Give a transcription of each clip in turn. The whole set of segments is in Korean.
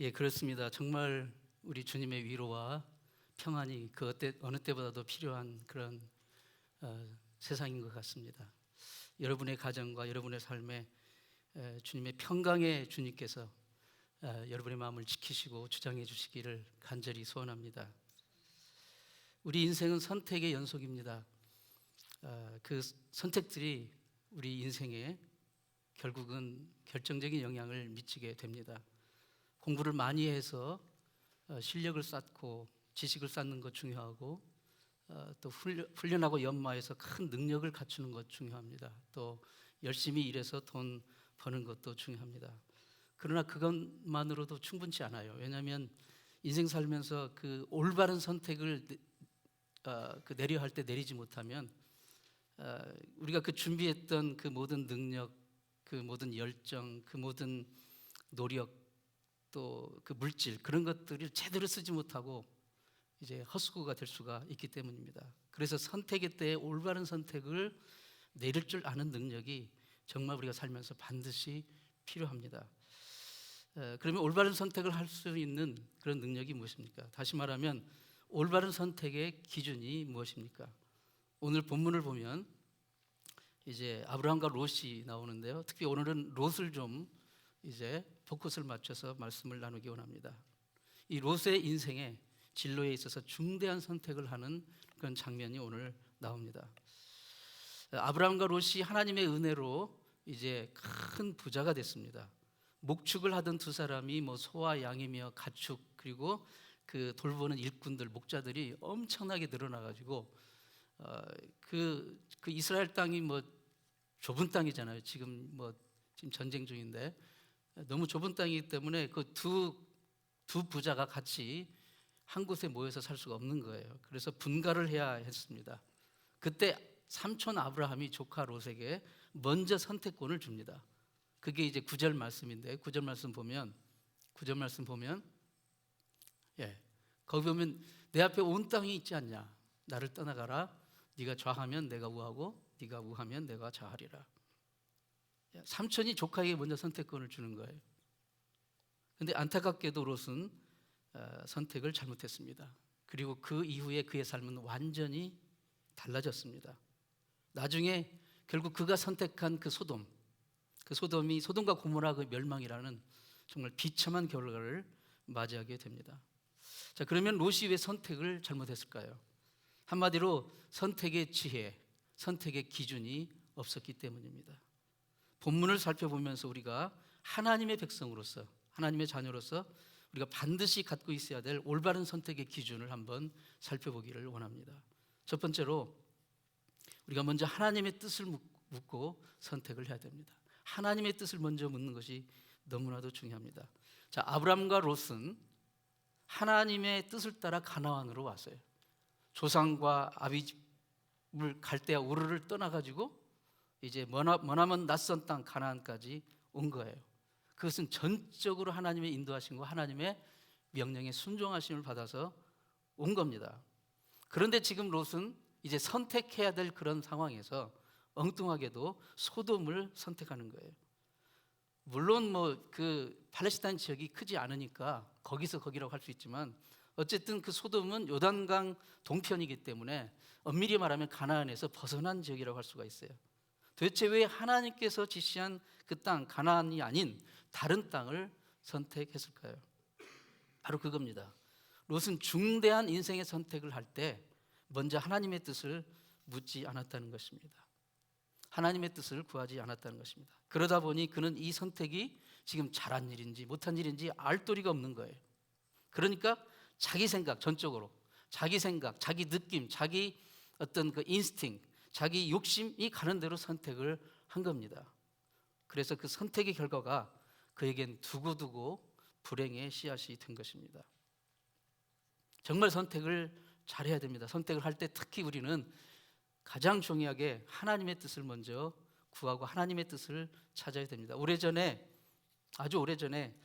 예, 그렇습니다. 정말 우리 주님의 위로와 평안이 어느 때보다도 필요한 그런 세상인 것 같습니다. 여러분의 가정과 여러분의 삶에 주님의 평강의 주님께서 여러분의 마음을 지키시고 주장해 주시기를 간절히 소원합니다. 우리 인생은 선택의 연속입니다. 그 선택들이 우리 인생에 결국은 결정적인 영향을 미치게 됩니다. 공부를 많이 해서 실력을 쌓고 지식을 쌓는 것 중요하고, 또 훈련하고 연마해서 큰 능력을 갖추는 것 중요합니다. 또 열심히 일해서 돈 버는 것도 중요합니다. 그러나 그것만으로도 충분치 않아요. 왜냐하면 인생 살면서 그 올바른 선택을 내려야 할 때 내리지 못하면 우리가 그 준비했던 그 모든 능력, 그 모든 열정, 그 모든 노력, 또 그 물질, 그런 것들을 제대로 쓰지 못하고 이제 헛수고가 될 수가 있기 때문입니다. 그래서 선택의 때에 올바른 선택을 내릴 줄 아는 능력이 정말 우리가 살면서 반드시 필요합니다. 그러면 올바른 선택을 할 수 있는 그런 능력이 무엇입니까? 다시 말하면 올바른 선택의 기준이 무엇입니까? 오늘 본문을 보면 이제 아브라함과 롯이 나오는데요. 특히 오늘은 롯을 좀 이제 포커스를 맞춰서 말씀을 나누기 원합니다. 이 롯의 인생의 진로에 있어서 중대한 선택을 하는 그런 장면이 오늘 나옵니다. 아브라함과 롯이 하나님의 은혜로 이제 큰 부자가 됐습니다. 목축을 하던 두 사람이 소와 양이며 가축, 그리고 그 돌보는 일꾼들, 목자들이 엄청나게 늘어나가지고 그 이스라엘 땅이 좁은 땅이잖아요. 지금 전쟁 중인데 너무 좁은 땅이기 때문에 그 두 부자가 같이 한 곳에 모여서 살 수가 없는 거예요. 그래서 분가를 해야 했습니다. 그때 삼촌 아브라함이 조카 롯에게 먼저 선택권을 줍니다. 그게 이제 9절 말씀인데 9절 말씀 보면 거기 보면 내 앞에 온 땅이 있지 않냐, 나를 떠나가라. 네가 좌하면 내가 우하고 네가 우하면 내가 좌하리라. 삼촌이 조카에게 먼저 선택권을 주는 거예요. 그런데 안타깝게도 롯은 선택을 잘못했습니다. 그리고 그 이후에 그의 삶은 완전히 달라졌습니다. 나중에 결국 그가 선택한 그 소돔이 소돔과 고모라 그 멸망이라는 정말 비참한 결과를 맞이하게 됩니다. 자, 그러면 롯이 왜 선택을 잘못했을까요? 한마디로 선택의 지혜, 선택의 기준이 없었기 때문입니다. 본문을 살펴보면서 우리가 하나님의 백성으로서, 하나님의 자녀로서 우리가 반드시 갖고 있어야 될 올바른 선택의 기준을 한번 살펴보기를 원합니다. 첫 번째로 우리가 먼저 하나님의 뜻을 묻고 선택을 해야 됩니다. 하나님의 뜻을 먼저 묻는 것이 너무나도 중요합니다. 자, 아브람과 롯은 하나님의 뜻을 따라 가나안으로 왔어요. 조상과 아비집을 갈대아 우르를 떠나가지고 이제 머나먼 낯선 땅 가나안까지 온 거예요. 그것은 전적으로 하나님의 인도하심과 하나님의 명령에 순종하심을 받아서 온 겁니다. 그런데 지금 롯은 이제 선택해야 될 그런 상황에서 엉뚱하게도 소돔을 선택하는 거예요. 물론 그 팔레스타인 지역이 크지 않으니까 거기서 거기라고 할 수 있지만, 어쨌든 그 소돔은 요단강 동편이기 때문에 엄밀히 말하면 가나안에서 벗어난 지역이라고 할 수가 있어요. 도대체 왜 하나님께서 지시한 그 땅, 가나안이 아닌 다른 땅을 선택했을까요? 바로 그겁니다. 롯은 중대한 인생의 선택을 할 때 먼저 하나님의 뜻을 묻지 않았다는 것입니다. 하나님의 뜻을 구하지 않았다는 것입니다. 그러다 보니 그는 이 선택이 지금 잘한 일인지 못한 일인지 알 도리가 없는 거예요. 그러니까 자기 생각, 전적으로 자기 생각, 자기 느낌, 자기 어떤 그 인스팅, 자기 욕심이 가는 대로 선택을 한 겁니다. 그래서 그 선택의 결과가 그에겐 두고두고 불행의 씨앗이 된 것입니다. 정말 선택을 잘해야 됩니다. 선택을 할 때 특히 우리는 가장 중요하게 하나님의 뜻을 먼저 구하고 하나님의 뜻을 찾아야 됩니다. 아주 오래전에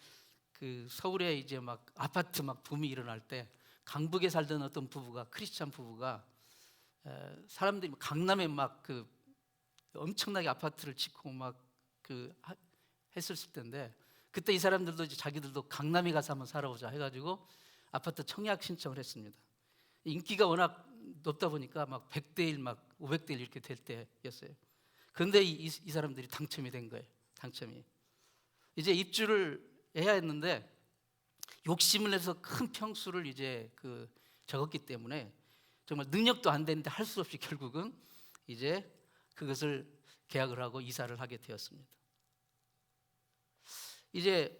그 서울에 이제 아파트 붐이 일어날 때 강북에 살던 어떤 부부가, 크리스찬 부부가 사람들이 강남에 엄청나게 아파트를 짓고 했었을 때인데, 그때 이 사람들도 이제 자기들도 강남에 가서 한번 살아보자 해가지고 아파트 청약 신청을 했습니다. 인기가 워낙 높다 보니까 막 100대 1, 막 500대 1 이렇게 될 때였어요. 그런데 이 사람들이 당첨이 된 거예요. 당첨이. 이제 입주를 해야 했는데 욕심을 내서 큰 평수를 이제 적었기 때문에 정말 능력도 안 되는데 할 수 없이 결국은 이제 그것을 계약을 하고 이사를 하게 되었습니다. 이제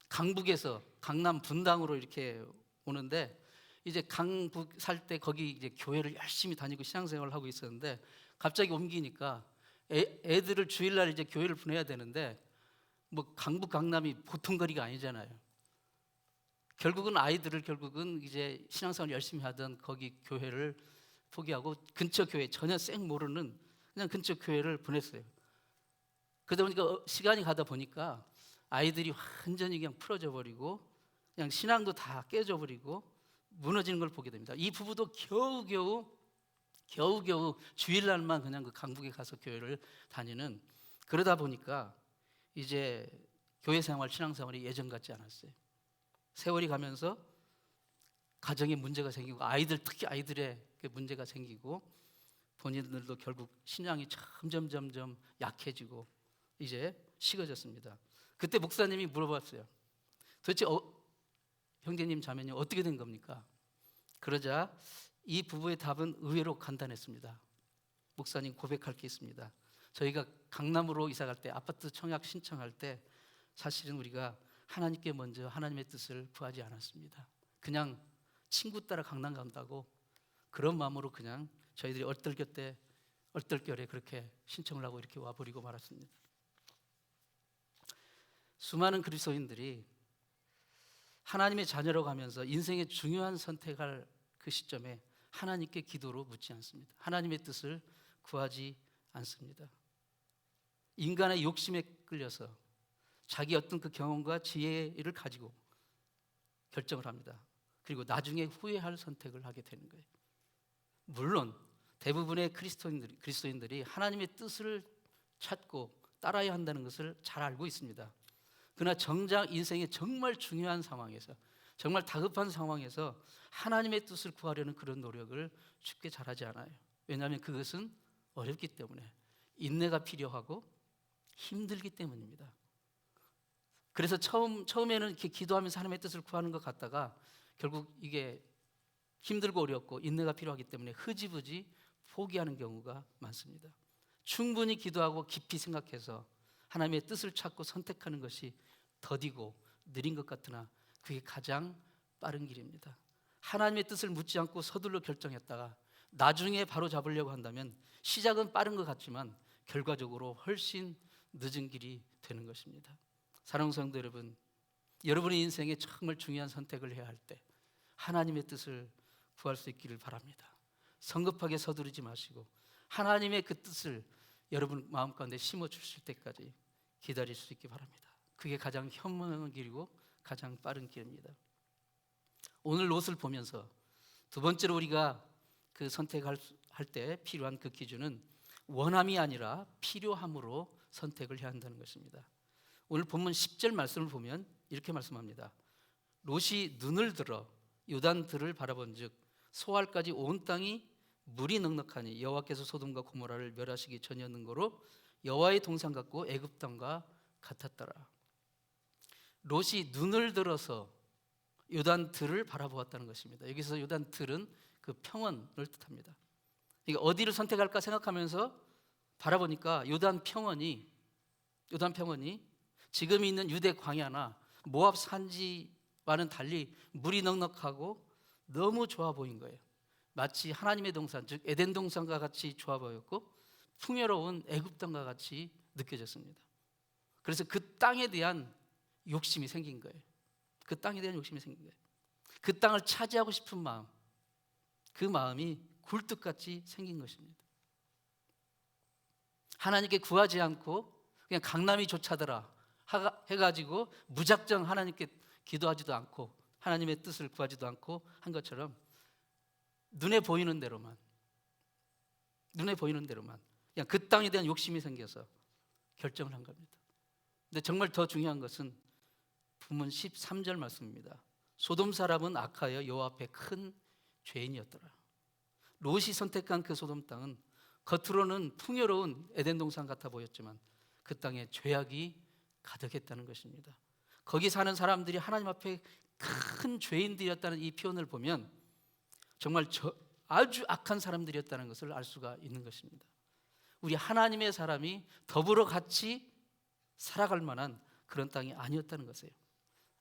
강북에서 강남 분당으로 이렇게 오는데 이제 강북 살 때 거기 이제 교회를 열심히 다니고 신앙생활을 하고 있었는데 갑자기 옮기니까 애들을 주일날 이제 교회를 보내야 되는데 뭐 강북 강남이 보통 거리가 아니잖아요. 결국은 아이들을 이제 신앙생활 열심히 하던 거기 교회를 포기하고 근처 교회, 전혀 쌩 모르는 그냥 근처 교회를 보냈어요. 그러다 보니까 시간이 가다 보니까 아이들이 완전히 그냥 풀어져 버리고 그냥 신앙도 다 깨져 버리고 무너지는 걸 보게 됩니다. 이 부부도 겨우겨우 주일날만 그냥 그 강북에 가서 교회를 다니는, 그러다 보니까 이제 교회 생활, 신앙 생활이 예전 같지 않았어요. 세월이 가면서 가정에 문제가 생기고 특히 아이들의 문제가 생기고 본인들도 결국 신앙이 점점 약해지고 이제 식어졌습니다. 그때 목사님이 물어봤어요. 도대체 형제님 자매님 어떻게 된 겁니까? 그러자 이 부부의 답은 의외로 간단했습니다. 목사님, 고백할 게 있습니다. 저희가 강남으로 이사 갈 때, 아파트 청약 신청할 때 사실은 우리가 하나님께 먼저 하나님의 뜻을 구하지 않았습니다. 그냥 친구 따라 강남 간다고 그런 마음으로 그냥 저희들이 얼떨결에 그렇게 신청을 하고 이렇게 와버리고 말았습니다. 수많은 그리스도인들이 하나님의 자녀로 가면서 인생의 중요한 선택할 그 시점에 하나님께 기도로 묻지 않습니다. 하나님의 뜻을 구하지 않습니다. 인간의 욕심에 끌려서 자기 어떤 그 경험과 지혜를 가지고 결정을 합니다. 그리고 나중에 후회할 선택을 하게 되는 거예요. 물론 대부분의 그리스도인들이 하나님의 뜻을 찾고 따라야 한다는 것을 잘 알고 있습니다. 그러나 정작 인생의 정말 중요한 상황에서, 정말 다급한 상황에서 하나님의 뜻을 구하려는 그런 노력을 쉽게 잘하지 않아요. 왜냐하면 그것은 어렵기 때문에, 인내가 필요하고 힘들기 때문입니다. 그래서 처음에는 이렇게 기도하면서 하나님의 뜻을 구하는 것 같다가 결국 이게 힘들고 어렵고 인내가 필요하기 때문에 흐지부지 포기하는 경우가 많습니다. 충분히 기도하고 깊이 생각해서 하나님의 뜻을 찾고 선택하는 것이 더디고 느린 것 같으나 그게 가장 빠른 길입니다. 하나님의 뜻을 묻지 않고 서둘러 결정했다가 나중에 바로 잡으려고 한다면 시작은 빠른 것 같지만 결과적으로 훨씬 늦은 길이 되는 것입니다. 사랑하는 성도 여러분, 여러분의 인생에 정말 중요한 선택을 해야 할 때 하나님의 뜻을 구할 수 있기를 바랍니다. 성급하게 서두르지 마시고 하나님의 그 뜻을 여러분 마음 가운데 심어 주실 때까지 기다릴 수 있기 바랍니다. 그게 가장 현명한 길이고 가장 빠른 길입니다. 오늘 롯을 보면서 두 번째로 우리가 그 선택할 때 필요한 그 기준은 원함이 아니라 필요함으로 선택을 해야 한다는 것입니다. 오늘 본문 10절 말씀을 보면 이렇게 말씀합니다. 롯이 눈을 들어 요단들을 바라본즉 소알까지 온 땅이 물이 넉넉하니 여호와께서 소돔과 고모라를 멸하시기 전이었는 거로 여호와의 동산 같고 애굽 땅과 같았더라. 롯이 눈을 들어서 요단들을 바라보았다는 것입니다. 여기서 요단들은 그 평원을 뜻합니다. 그러니까 어디를 선택할까 생각하면서 바라보니까 요단 평원이 지금 있는 유대 광야나 모압 산지와는 달리 물이 넉넉하고 너무 좋아 보인 거예요. 마치 하나님의 동산, 즉 에덴 동산과 같이 좋아 보였고 풍요로운 애굽 땅과 같이 느껴졌습니다. 그래서 그 땅에 대한 욕심이 생긴 거예요. 그 땅을 차지하고 싶은 마음, 그 마음이 굴뚝같이 생긴 것입니다. 하나님께 구하지 않고 그냥 강남이 좋자더라 해가지고 무작정 하나님께 기도하지도 않고 하나님의 뜻을 구하지도 않고 한 것처럼 눈에 보이는 대로만 그냥 그 땅에 대한 욕심이 생겨서 결정을 한 겁니다. 근데 정말 더 중요한 것은 본문 13절 말씀입니다. 소돔 사람은 악하여 여호와 앞에 큰 죄인이었더라. 롯이 선택한 그 소돔 땅은 겉으로는 풍요로운 에덴 동산 같아 보였지만 그 땅에 죄악이 가득했다는 것입니다. 거기 사는 사람들이 하나님 앞에 큰 죄인들이었다는 이 표현을 보면 정말 아주 악한 사람들이었다는 것을 알 수가 있는 것입니다. 우리 하나님의 사람이 더불어 같이 살아갈 만한 그런 땅이 아니었다는 것이에요.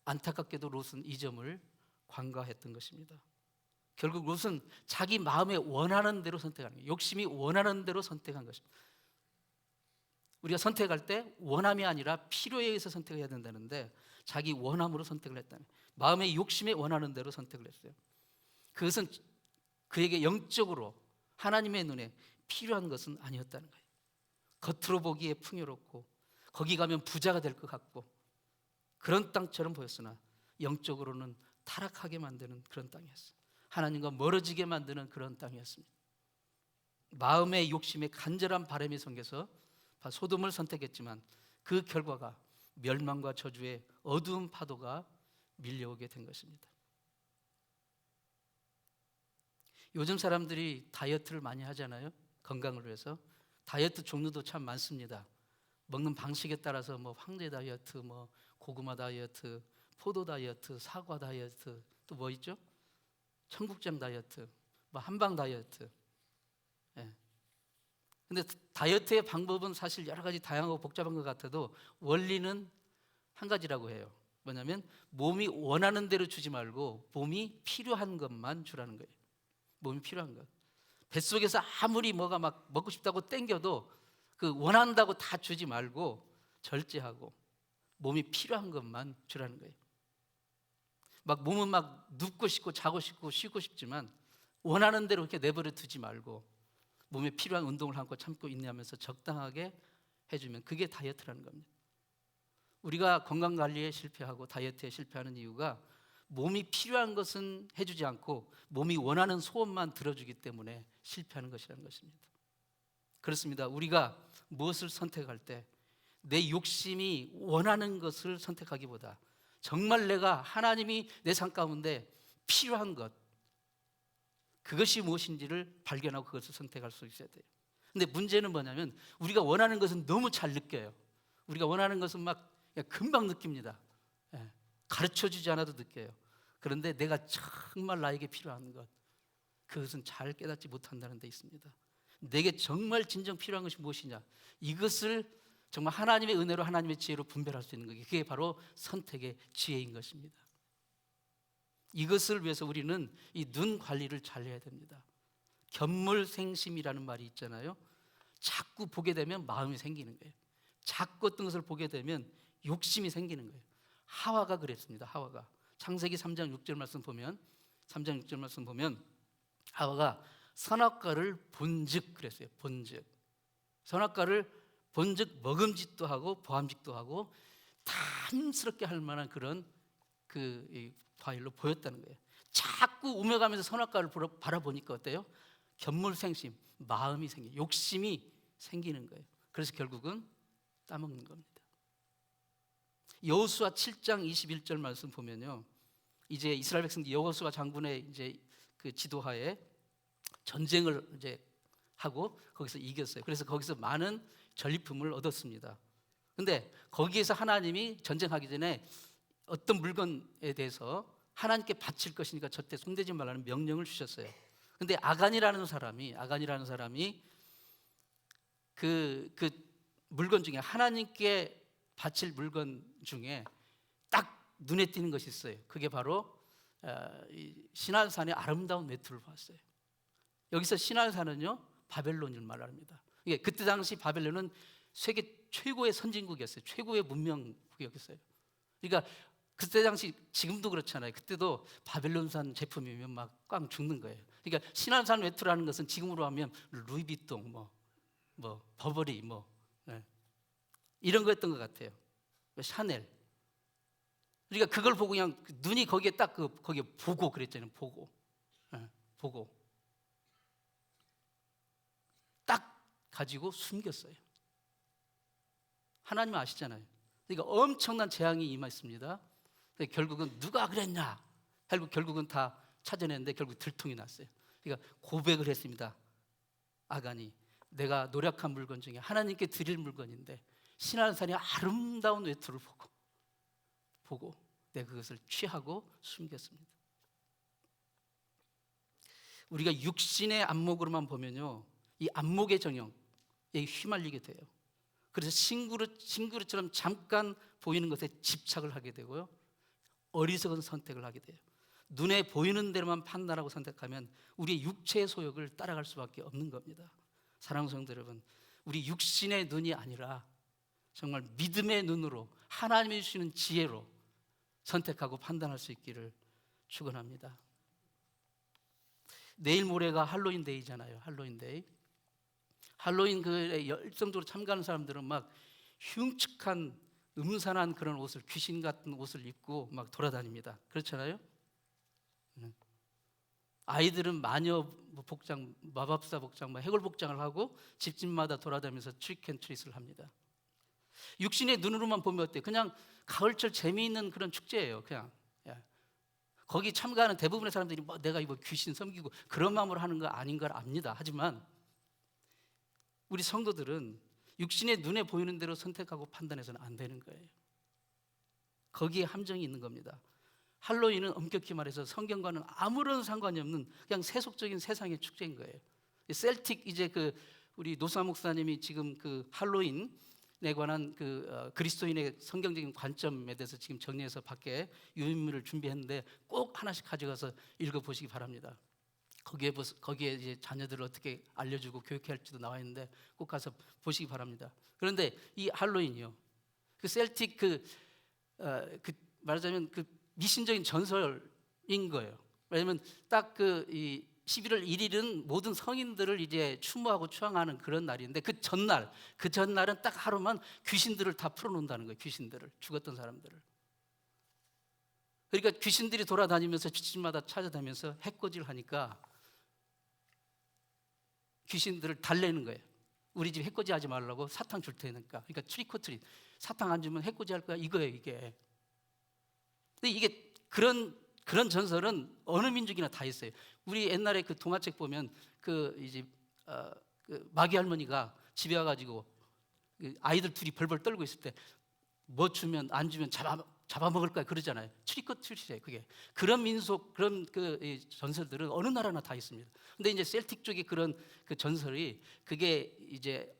안타깝게도 롯은 이 점을 관과했던 것입니다. 결국 롯은 자기 마음에 원하는 대로 선택하는 거예요. 욕심이 원하는 대로 선택한 것입니다. 우리가 선택할 때 원함이 아니라 필요에 의해서 선택해야 된다는데 자기 원함으로 선택을 했다는 거예요. 마음의 욕심에 원하는 대로 선택을 했어요. 그것은 그에게 영적으로 하나님의 눈에 필요한 것은 아니었다는 거예요. 겉으로 보기에 풍요롭고 거기 가면 부자가 될 것 같고 그런 땅처럼 보였으나 영적으로는 타락하게 만드는 그런 땅이었어요. 하나님과 멀어지게 만드는 그런 땅이었습니다. 마음의 욕심에 간절한 바람이 생겨서 소돔을 선택했지만 그 결과가 멸망과 저주의 어두운 파도가 밀려오게 된 것입니다. 요즘 사람들이 다이어트를 많이 하잖아요. 건강을 위해서. 다이어트 종류도 참 많습니다. 먹는 방식에 따라서 황제 다이어트, 고구마 다이어트, 포도 다이어트, 사과 다이어트, 또 뭐 있죠? 청국장 다이어트, 한방 다이어트. 예. 근데 다이어트의 방법은 사실 여러 가지 다양하고 복잡한 것 같아도 원리는 한 가지라고 해요. 뭐냐면 몸이 원하는 대로 주지 말고 몸이 필요한 것만 주라는 거예요. 몸이 필요한 것. 뱃속에서 아무리 뭐가 막 먹고 싶다고 땡겨도 그 원한다고 다 주지 말고 절제하고 몸이 필요한 것만 주라는 거예요. 몸은 눕고 싶고 자고 싶고 쉬고 싶지만 원하는 대로 이렇게 내버려 두지 말고 몸에 필요한 운동을 하고 참고 인내하면서 적당하게 해주면 그게 다이어트라는 겁니다. 우리가 건강관리에 실패하고 다이어트에 실패하는 이유가 몸이 필요한 것은 해주지 않고 몸이 원하는 소원만 들어주기 때문에 실패하는 것이라는 것입니다. 그렇습니다. 우리가 무엇을 선택할 때 내 욕심이 원하는 것을 선택하기보다 정말 내가 하나님이 내 삶 가운데 필요한 것, 그것이 무엇인지를 발견하고 그것을 선택할 수 있어야 돼요. 근데 문제는 뭐냐면 우리가 원하는 것은 너무 잘 느껴요. 우리가 원하는 것은 그냥 금방 느낍니다. 가르쳐주지 않아도 느껴요. 그런데 내가 정말 나에게 필요한 것, 그것은 잘 깨닫지 못한다는 데 있습니다. 내게 정말 진정 필요한 것이 무엇이냐, 이것을 정말 하나님의 은혜로 하나님의 지혜로 분별할 수 있는 것, 그게 바로 선택의 지혜인 것입니다. 이것을 위해서 우리는 이 눈 관리를 잘 해야 됩니다. 견물생심이라는 말이 있잖아요. 자꾸 보게 되면 마음이 생기는 거예요. 자꾸 어떤 것을 보게 되면 욕심이 생기는 거예요. 하와가 그랬습니다. 하와가 창세기 3장 6절 말씀 보면 하와가 선악과를 본즉 그랬어요. 본즉 선악과를 본즉 먹음직도 하고 보암직도 하고 탐스럽게 할 만한 그런 이 과일로 보였다는 거예요. 자꾸 우며가면서 선악과를 바라보니까 어때요? 견물생심, 마음이 생겨요. 욕심이 생기는 거예요. 그래서 결국은 따먹는 겁니다. 여호수아 7장 21절 말씀 보면요, 이제 이스라엘 백성들이 여호수아 장군의 이제 그 지도하에 전쟁을 이제 하고 거기서 이겼어요. 그래서 거기서 많은 전리품을 얻었습니다. 근데 거기에서 하나님이 전쟁하기 전에 어떤 물건에 대해서 하나님께 바칠 것이니까 절대 손대지 말라는 명령을 주셨어요. 근데 아간이라는 사람이 그 물건 중에 하나님께 바칠 물건 중에 딱 눈에 띄는 것이 있어요. 그게 바로 시나산의 아름다운 매트를 봤어요. 여기서 시나산은요, 바벨론을 말합니다. 그때 당시 바벨론은 세계 최고의 선진국이었어요. 최고의 문명국이었어요. 그러니까 그때 당시, 지금도 그렇잖아요. 그때도 바벨론산 제품이면 꽝 죽는 거예요. 그러니까 시나산 외투라는 것은 지금으로 하면 루이비통, 버버리, 이런 거였던 것 같아요. 샤넬. 그러니까 그걸 보고 그냥 눈이 거기에 딱 거기에 보고 그랬잖아요. 보고 딱 가지고 숨겼어요. 하나님은 아시잖아요. 그러니까 엄청난 재앙이 임했습니다. 결국은 누가 그랬냐? 결국은 다 찾아냈는데 결국 들통이 났어요. 그러니까 고백을 했습니다. 아간이 내가 노력한 물건 중에 하나님께 드릴 물건인데 시내산의 아름다운 외투를 보고 내가 그것을 취하고 숨겼습니다. 우리가 육신의 안목으로만 보면요, 이 안목의 정욕에 휘말리게 돼요. 그래서 싱그루처럼 잠깐 보이는 것에 집착을 하게 되고요, 어리석은 선택을 하게 돼요. 눈에 보이는 대로만 판단하고 선택하면 우리의 육체의 소욕을 따라갈 수밖에 없는 겁니다. 사랑하는 성도 여러분, 우리 육신의 눈이 아니라 정말 믿음의 눈으로 하나님이 주시는 지혜로 선택하고 판단할 수 있기를 축원합니다. 내일 모레가 할로윈 데이잖아요. 할로윈 데이. 할로윈 그 열성적으로 참가하는 사람들은 막 흉측한 음산한 그런 옷을, 귀신 같은 옷을 입고 막 돌아다닙니다. 그렇잖아요. 아이들은 마녀 복장, 마법사 복장, 해골 복장을 하고 집집마다 돌아다니면서 트릭 앤 트릿을 합니다. 육신의 눈으로만 보면 어때요? 그냥 가을철 재미있는 그런 축제예요. 그냥 거기 참가하는 대부분의 사람들이 내가 이거 귀신 섬기고 그런 마음으로 하는 거 아닌 걸 압니다. 하지만 우리 성도들은 육신의 눈에 보이는 대로 선택하고 판단해서는 안 되는 거예요. 거기에 함정이 있는 겁니다. 할로윈은 엄격히 말해서 성경과는 아무런 상관이 없는 그냥 세속적인 세상의 축제인 거예요. 셀틱, 이제 우리 노사 목사님이 지금 할로윈에 관한 그리스도인의 성경적인 관점에 대해서 지금 정리해서 밖에 유인물을 준비했는데 꼭 하나씩 가져가서 읽어보시기 바랍니다. 거기에 이제 자녀들을 어떻게 알려주고 교육해야 할지도 나와 있는데 꼭 가서 보시기 바랍니다. 그런데 이 할로윈이요, 셀틱 말하자면 미신적인 전설인 거예요. 왜냐하면 딱 이 11월 1일은 모든 성인들을 이제 추모하고 추앙하는 그런 날인데 그 전날은 딱 하루만 귀신들을 다 풀어놓는다는 거예요. 귀신들을, 죽었던 사람들을. 그러니까 귀신들이 돌아다니면서 집집마다 찾아다니면서 해코지를 하니까 귀신들을 달래는 거예요. 우리 집 해코지 하지 말라고, 사탕 줄 테니까. 그러니까 트리코트릿, 사탕 안 주면 해코지 할 거야, 이거예요, 이게. 근데 이게 그런 전설은 어느 민족이나 다 있어요. 우리 옛날에 그 동화책 보면 이제 마귀 할머니가 집에 와가지고 아이들 둘이 벌벌 떨고 있을 때 뭐 주면 안 주면 잡아먹을 거야 그러잖아요. 트리코트릿이에요, 그게. 그런 민속, 그런 이 전설들은 어느 나라나 다 있습니다. 근데 이제 셀틱 쪽의 그런 전설이, 그게 이제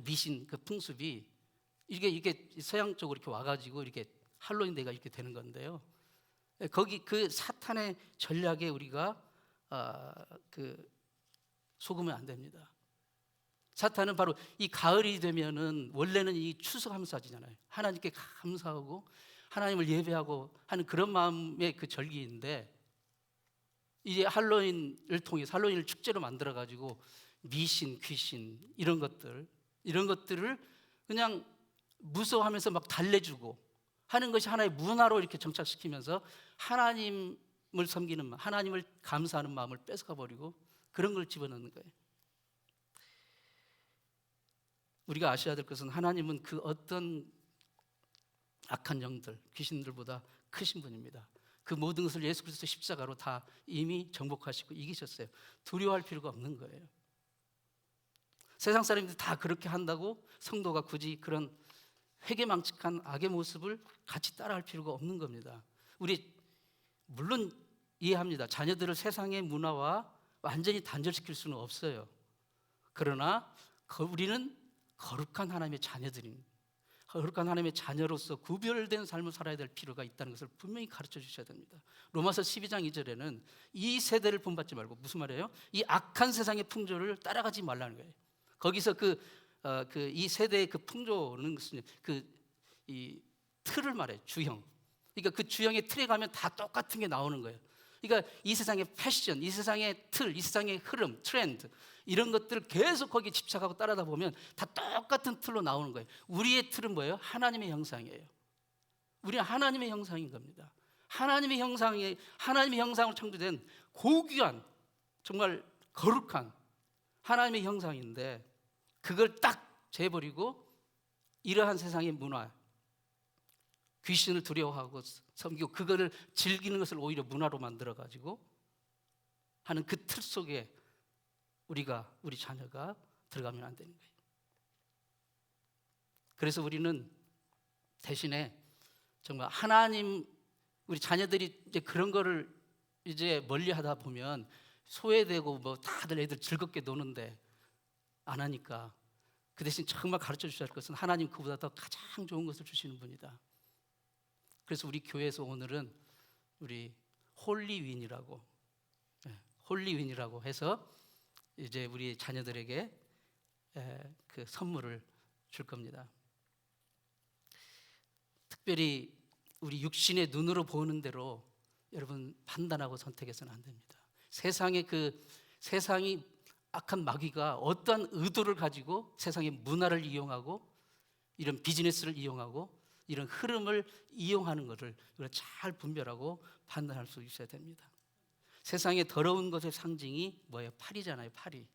미신, 풍습이 이게 서양 쪽으로 이렇게 와가지고 이렇게 할로윈 데이가 이렇게 되는 건데요. 거기 사탄의 전략에 우리가 속으면 안 됩니다. 사탄은 바로 이 가을이 되면은 원래는 이 추수감사지잖아요. 하나님께 감사하고 하나님을 예배하고 하는 그런 마음의 절기인데, 이제 할로윈을 통해서 할로윈을 축제로 만들어 가지고 미신, 귀신 이런 것들을 그냥 무서워하면서 막 달래주고 하는 것이 하나의 문화로 이렇게 정착시키면서 하나님을 섬기는 마음, 하나님을 감사하는 마음을 뺏어가 버리고 그런 걸 집어넣는 거예요. 우리가 아셔야 될 것은 하나님은 그 어떤 악한 영들, 귀신들보다 크신 분입니다. 그 모든 것을 예수 그리스도 십자가로 다 이미 정복하시고 이기셨어요. 두려워할 필요가 없는 거예요. 세상 사람들이 다 그렇게 한다고 성도가 굳이 그런 회개망측한 악의 모습을 같이 따라할 필요가 없는 겁니다. 우리 물론 이해합니다. 자녀들을 세상의 문화와 완전히 단절시킬 수는 없어요. 그러나 우리는 거룩한 하나님의 자녀들인, 거룩한 하나님의 자녀로서 구별된 삶을 살아야 될 필요가 있다는 것을 분명히 가르쳐 주셔야 됩니다. 로마서 12장 2절에는 이 세대를 본받지 말고, 무슨 말이에요? 이 악한 세상의 풍조를 따라가지 말라는 거예요. 거기서 이 세대의 풍조는 이 틀을 말해요. 주형. 그러니까 그 주형의 틀에 가면 다 똑같은 게 나오는 거예요. 그러니까 이 세상의 패션, 이 세상의 틀, 이 세상의 흐름, 트렌드, 이런 것들을 계속 거기에 집착하고 따라다 보면 다 똑같은 틀로 나오는 거예요. 우리의 틀은 뭐예요? 하나님의 형상이에요. 우리는 하나님의 형상인 겁니다. 하나님의 형상으로 창조된 고귀한, 정말 거룩한 하나님의 형상인데, 그걸 딱 재버리고 이러한 세상의 문화, 귀신을 두려워하고 섬기고 그거를 즐기는 것을 오히려 문화로 만들어가지고 하는 그 틀 속에 우리 자녀가 들어가면 안 되는 거예요. 그래서 우리는 대신에 정말 하나님, 우리 자녀들이 이제 그런 거를 이제 멀리 하다 보면 소외되고 뭐 다들 애들 즐겁게 노는데 안 하니까 그 대신 정말 가르쳐 주셔야 할 것은 하나님 그보다 더 가장 좋은 것을 주시는 분이다. 그래서 우리 교회에서 오늘은 우리 홀리윈이라고 해서 이제 우리 자녀들에게 그 선물을 줄 겁니다. 특별히 우리 육신의 눈으로 보는 대로 여러분 판단하고 선택해서는 안 됩니다. 세상이 악한 마귀가 어떠한 의도를 가지고 세상의 문화를 이용하고 이런 비즈니스를 이용하고 이런 흐름을 이용하는 것을 잘 분별하고 판단할 수 있어야 됩니다. 세상의 더러운 것의 상징이 뭐예요? 파리잖아요, 파리.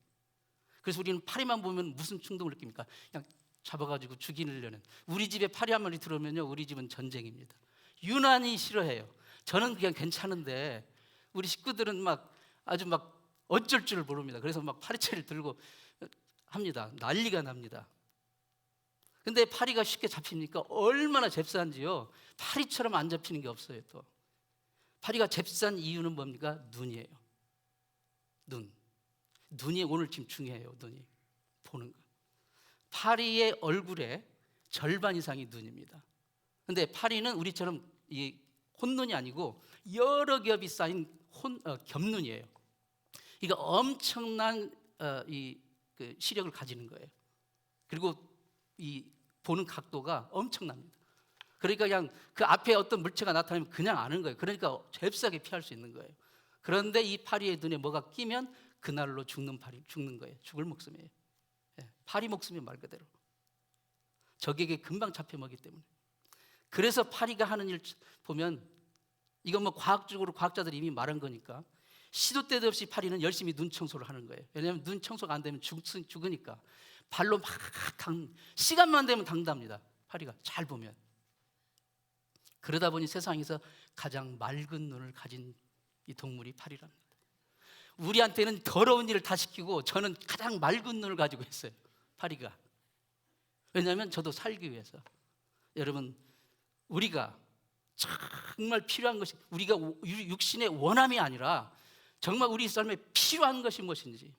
그래서 우리는 파리만 보면 무슨 충동을 느낍니까? 그냥 잡아가지고 죽이려는. 우리 집에 파리 한 마리 들어오면요, 우리 집은 전쟁입니다. 유난히 싫어해요. 저는 그냥 괜찮은데 우리 식구들은 아주 어쩔 줄 모릅니다. 그래서 파리채를 들고 합니다. 난리가 납니다. 근데 파리가 쉽게 잡힙니까? 얼마나 잽싼지요. 파리처럼 안 잡히는 게 없어요. 또 파리가 잽싼 이유는 뭡니까? 눈이에요. 눈이 오늘 지금 중요해요. 눈이 보는 거. 파리의 얼굴의 절반 이상이 눈입니다. 근데 파리는 우리처럼 이 혼눈이 아니고 여러 겹이 쌓인 겹눈이에요. 그러니까 엄청난 그 시력을 가지는 거예요. 그리고 이 보는 각도가 엄청납니다. 그러니까 그냥 그 앞에 어떤 물체가 나타나면 그냥 아는 거예요. 그러니까 잽싸게 피할 수 있는 거예요. 그런데 이 파리의 눈에 뭐가 끼면 그날로 죽는 거예요. 죽을 목숨이에요. 파리 목숨이 말 그대로. 적에게 금방 잡혀 먹기 때문에. 그래서 파리가 하는 일 보면 이건 과학적으로 과학자들이 이미 말한 거니까 시도 때도 없이 파리는 열심히 눈 청소를 하는 거예요. 왜냐하면 눈 청소가 안 되면 죽으니까 발로 시간만 되면 닦답니다. 파리가 잘 보면. 그러다 보니 세상에서 가장 맑은 눈을 가진 이 동물이 파리랍니다. 우리한테는 더러운 일을 다 시키고 저는 가장 맑은 눈을 가지고 있어요. 파리가. 왜냐하면 저도 살기 위해서. 여러분, 우리가 정말 필요한 것이, 우리가 육신의 원함이 아니라 정말 우리 삶에 필요한 것이 무엇인지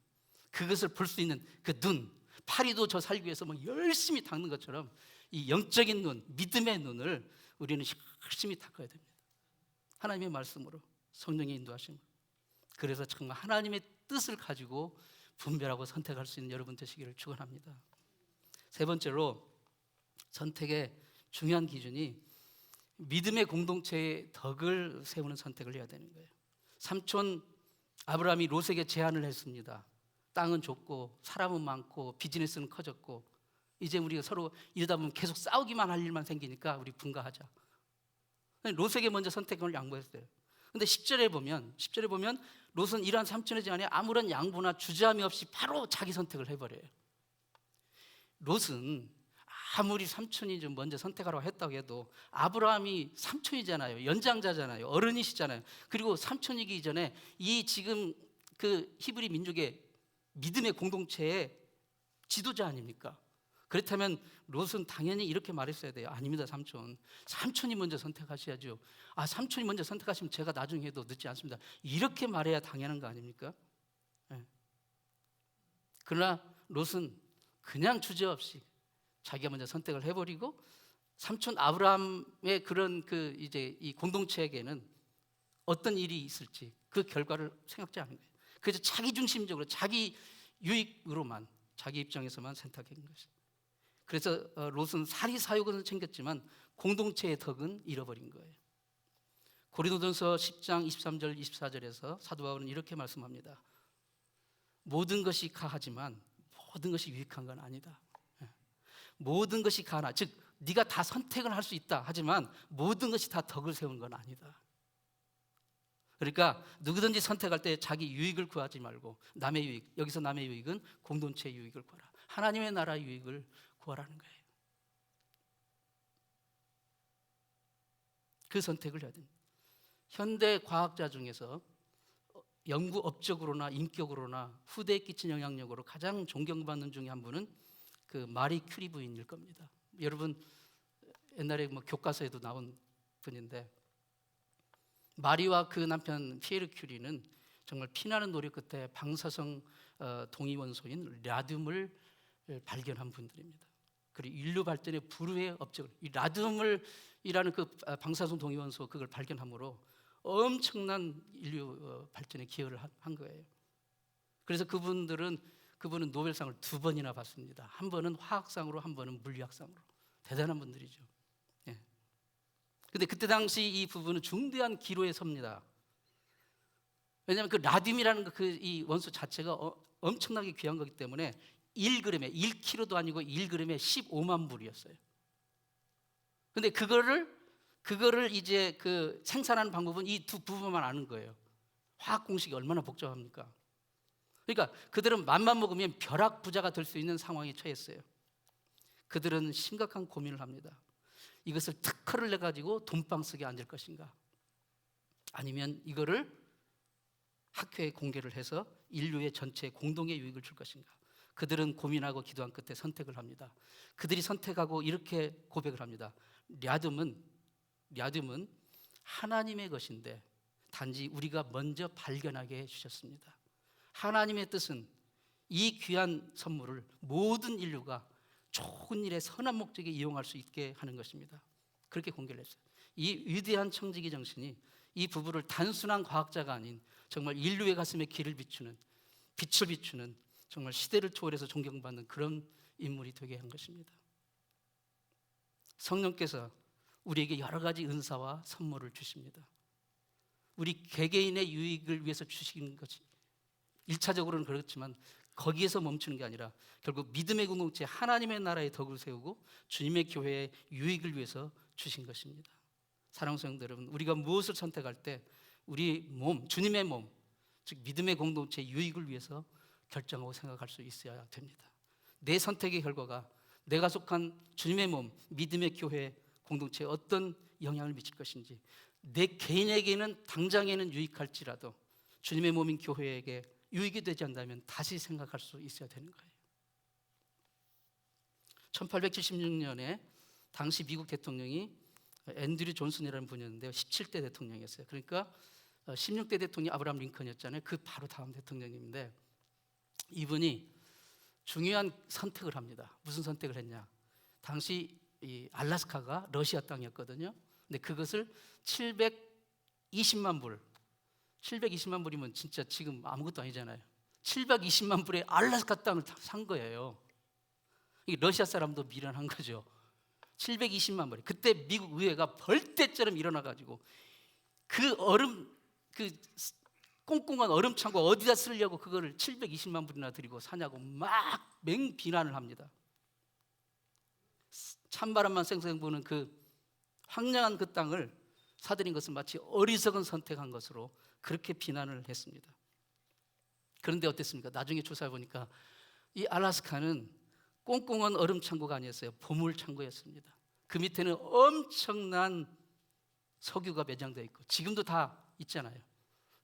그것을 볼 수 있는 그 눈, 파리도 저 살기 위해서 열심히 닦는 것처럼 이 영적인 눈, 믿음의 눈을 우리는 열심히 닦아야 됩니다. 하나님의 말씀으로, 성령의 인도하심으로. 그래서 정말 하나님의 뜻을 가지고 분별하고 선택할 수 있는 여러분 되시기를 축원합니다. 세 번째로 선택의 중요한 기준이 믿음의 공동체의 덕을 세우는 선택을 해야 되는 거예요. 삼촌 아브라함이 롯에게 제안을 했습니다. 땅은 좁고 사람은 많고 비즈니스는 커졌고 이제 우리가 서로 이러다 보면 계속 싸우기만 할 일만 생기니까 우리 분가하자. 롯에게 먼저 선택을 양보했어요. 근데 10절에 보면 롯은 이러한 삼촌의 제안에 아무런 양보나 주저함이 없이 바로 자기 선택을 해버려요. 롯은 아무리 삼촌이 좀 먼저 선택하라고 했다고 해도 아브라함이 삼촌이잖아요. 연장자잖아요. 어른이시잖아요. 그리고 삼촌이기 전에 이 지금 그 히브리 민족의 믿음의 공동체의 지도자 아닙니까? 그렇다면 롯은 당연히 이렇게 말했어야 돼요. 아닙니다, 삼촌. 삼촌이 먼저 선택하셔야죠. 삼촌이 먼저 선택하시면 제가 나중에 해도 늦지 않습니다. 이렇게 말해야 당연한 거 아닙니까? 네. 그러나 롯은 그냥 주저없이 자기가 먼저 선택을 해버리고 삼촌 아브라함의 그런 이제 이 공동체에게는 어떤 일이 있을지 그 결과를 생각지 않은 거예요. 그래서 자기 중심적으로 자기 유익으로만 자기 입장에서만 선택한 것이죠. 그래서 롯은 사리사욕은 챙겼지만 공동체의 덕은 잃어버린 거예요. 고린도전서 10장 23절 24절에서 사도 바울은 이렇게 말씀합니다. 모든 것이 가하지만 모든 것이 유익한 건 아니다. 모든 것이 가하나, 즉 네가 다 선택을 할 수 있다 하지만 모든 것이 다 덕을 세우는 건 아니다. 그러니까 누구든지 선택할 때 자기 유익을 구하지 말고 남의 유익, 여기서 남의 유익은 공동체의 유익을 구하라. 하나님의 나라의 유익을 구하라는 거예요. 그 선택을 해야 됩니다. 현대 과학자 중에서 연구 업적으로나 인격으로나 후대에 끼친 영향력으로 가장 존경받는 중에 한 분은 그 마리 큐리 부인일 겁니다. 여러분 옛날에 뭐 교과서에도 나온 분인데, 마리와 그 남편 피에르 큐리는 정말 피나는 노력 끝에 방사성 동위원소인 라듐을 발견한 분들입니다. 그리고 인류 발전의 불후의 업적을, 이 라듐이라는 그 방사성 동위원소 그걸 발견함으로 엄청난 인류 발전에 기여를 한 거예요. 그래서 그분은 노벨상을 2번이나 받습니다. 한 번은 화학상으로, 한 번은 물리학상으로. 대단한 분들이죠. 예. 근데 그때 당시 이 부부는 중대한 기로에 섭니다. 왜냐하면 그 라듐이라는 이 원소 자체가 엄청나게 귀한 거기 때문에 1g에 1kg도 아니고 1g에 15만 불이었어요. 근데 그거를 이제 그 생산하는 방법은 이 두 부부만 아는 거예요. 화학 공식이 얼마나 복잡합니까? 그러니까 그들은 맘만 먹으면 벼락 부자가 될 수 있는 상황에 처했어요. 그들은 심각한 고민을 합니다. 이것을 특허를 내 가지고 돈방 속에 앉을 것인가, 아니면 이거를 학회에 공개를 해서 인류의 전체 공동의 유익을 줄 것인가. 그들은 고민하고 기도한 끝에 선택을 합니다. 그들이 선택하고 이렇게 고백을 합니다. 라듐은 하나님의 것인데 단지 우리가 먼저 발견하게 해주셨습니다. 하나님의 뜻은 이 귀한 선물을 모든 인류가 좋은 일에 선한 목적에 이용할 수 있게 하는 것입니다. 그렇게 공개를 했어요. 이 위대한 청지기 정신이 이 부부를 단순한 과학자가 아닌 정말 인류의 가슴에 빛을 비추는 정말 시대를 초월해서 존경받는 그런 인물이 되게 한 것입니다. 성령께서 우리에게 여러 가지 은사와 선물을 주십니다. 우리 개개인의 유익을 위해서 주신 것이 1차적으로는 그렇지만 거기에서 멈추는 게 아니라 결국 믿음의 공동체 하나님의 나라의 덕을 세우고 주님의 교회의 유익을 위해서 주신 것입니다. 사랑하는 성도 여러분, 우리가 무엇을 선택할 때 우리 몸, 주님의 몸, 즉 믿음의 공동체의 유익을 위해서 결정하고 생각할 수 있어야 됩니다. 내 선택의 결과가 내가 속한 주님의 몸, 믿음의 교회 공동체에 어떤 영향을 미칠 것인지, 내 개인에게는 당장에는 유익할지라도 주님의 몸인 교회에게 유익이 되지 않는다면 다시 생각할 수 있어야 되는 거예요. 1876년에 당시 미국 대통령이 앤드류 존슨이라는 분이었는데요, 17대 대통령이었어요. 그러니까 16대 대통령이 아브라함 링컨이었잖아요. 그 바로 다음 대통령인데, 이분이 중요한 선택을 합니다. 무슨 선택을 했냐? 당시 이 알래스카가 러시아 땅이었거든요. 근데 그것을 720만 불이면 진짜 지금 아무것도 아니잖아요. 720만 불의 알래스카 땅을 산 거예요. 이게 러시아 사람도 미련한 거죠. 720만 불. 그때 미국 의회가 벌떼처럼 일어나가지고 그 꽁꽁한 얼음 창고 어디다 쓰려고 그거를 720만 불이나 들이고 사냐고 막 맹비난을 합니다. 찬바람만 쌩쌩 부는 그 황량한 그 땅을 사들인 것은 마치 어리석은 선택한 것으로 그렇게 비난을 했습니다. 그런데 어땠습니까? 나중에 조사해 보니까 이 알래스카는 꽁꽁한 얼음 창고가 아니었어요. 보물 창고였습니다. 그 밑에는 엄청난 석유가 매장되어 있고 지금도 다 있잖아요.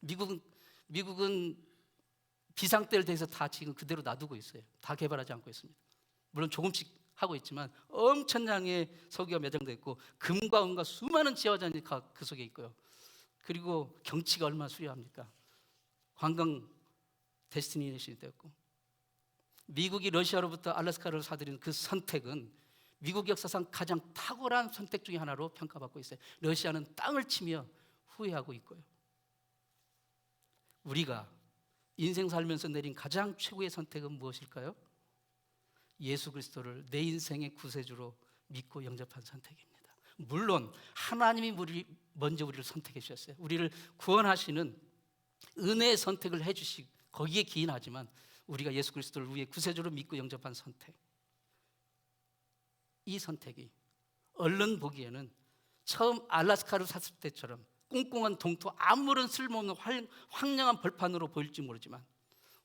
미국은 비상대를 대해서 다 지금 그대로 놔두고 있어요. 다 개발하지 않고 있습니다. 물론 조금씩 하고 있지만 엄청나게 석유가 매장되어 있고 금과 은과 수많은 지하자원이 그 속에 있고요. 그리고 경치가 얼마나 수려합니까? 관광 데스티네이션이 되었고, 미국이 러시아로부터 알래스카를 사들인 그 선택은 미국 역사상 가장 탁월한 선택 중에 하나로 평가받고 있어요. 러시아는 땅을 치며 후회하고 있고요. 우리가 인생 살면서 내린 가장 최고의 선택은 무엇일까요? 예수 그리스도를 내 인생의 구세주로 믿고 영접한 선택입니다. 물론 하나님이 먼저 우리를 선택해 주셨어요. 우리를 구원하시는 은혜의 선택을 해 주시고 거기에 기인하지만 우리가 예수 그리스도를 우리의 구세주로 믿고 영접한 선택, 이 선택이 얼른 보기에는 처음 알래스카를 샀을 때처럼 꽁꽁한 동토 아무런 쓸모없는 황량한 벌판으로 보일지 모르지만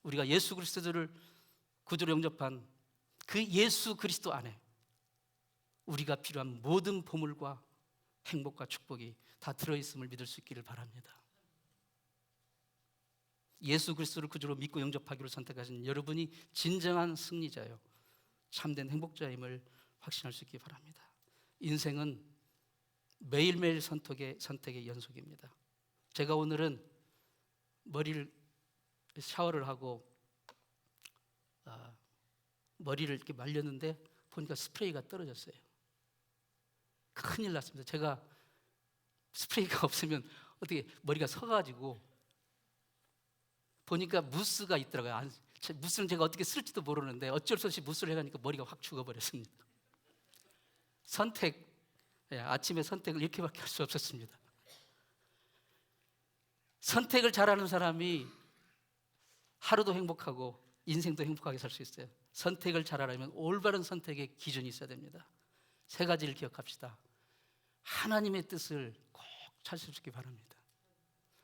우리가 예수 그리스도를 구주로 영접한 그 예수 그리스도 안에 우리가 필요한 모든 보물과 행복과 축복이 다 들어있음을 믿을 수 있기를 바랍니다. 예수 그리스도를 구주로 믿고 영접하기로 선택하신 여러분이 진정한 승리자요, 참된 행복자임을 확신할 수 있기 바랍니다. 인생은 매일매일 선택의 연속입니다. 제가 오늘은 머리를 샤워를 하고 머리를 이렇게 말렸는데 보니까 스프레이가 떨어졌어요. 큰일 났습니다. 제가 스프레이가 없으면 어떻게 머리가 서가지고 보니까 무스가 있더라고요. 무스는 제가 어떻게 쓸지도 모르는데 어쩔 수 없이 무스를 해가니까 머리가 확 죽어버렸습니다. 아침에 선택을 이렇게밖에 할 수 없었습니다. 선택을 잘하는 사람이 하루도 행복하고 인생도 행복하게 살 수 있어요. 선택을 잘하려면 올바른 선택의 기준이 있어야 됩니다. 3가지를 기억합시다. 하나님의 뜻을 꼭 찾을 수 있기 바랍니다.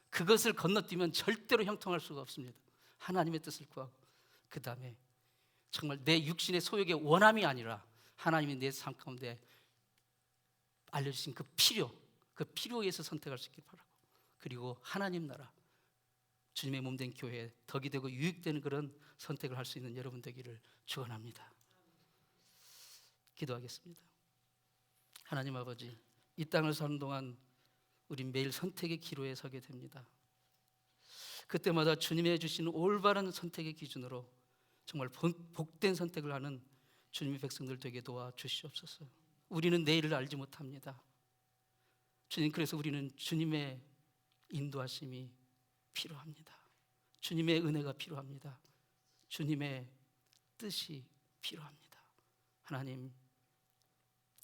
그것을 건너뛰면 절대로 형통할 수가 없습니다. 하나님의 뜻을 구하고, 그 다음에 정말 내 육신의 소욕의 원함이 아니라 하나님이 내 삶 가운데 알려주신 그 필요에 의해서 선택할 수 있길 바라고, 그리고 하나님 나라, 주님의 몸된 교회에 덕이 되고 유익되는 그런 선택을 할 수 있는 여러분 되기를 축원합니다. 기도하겠습니다. 하나님 아버지, 이 땅을 사는 동안 우리 매일 선택의 기로에 서게 됩니다. 그때마다 주님이 주시는 올바른 선택의 기준으로 정말 복된 선택을 하는 주님의 백성들 되게 도와주시옵소서. 우리는 내일을 알지 못합니다. 주님, 그래서 우리는 주님의 인도하심이 필요합니다. 주님의 은혜가 필요합니다. 주님의 뜻이 필요합니다. 하나님,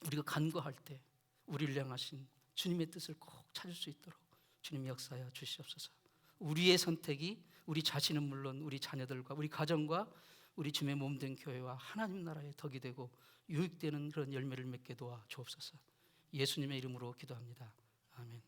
우리가 간구할 때 우리를 향하신 주님의 뜻을 꼭 찾을 수 있도록 주님 역사하여 주시옵소서. 우리의 선택이 우리 자신은 물론 우리 자녀들과 우리 가정과 우리 주님의 몸된 교회와 하나님 나라의 덕이 되고 유익되는 그런 열매를 맺게 도와 주옵소서. 예수님의 이름으로 기도합니다. 아멘.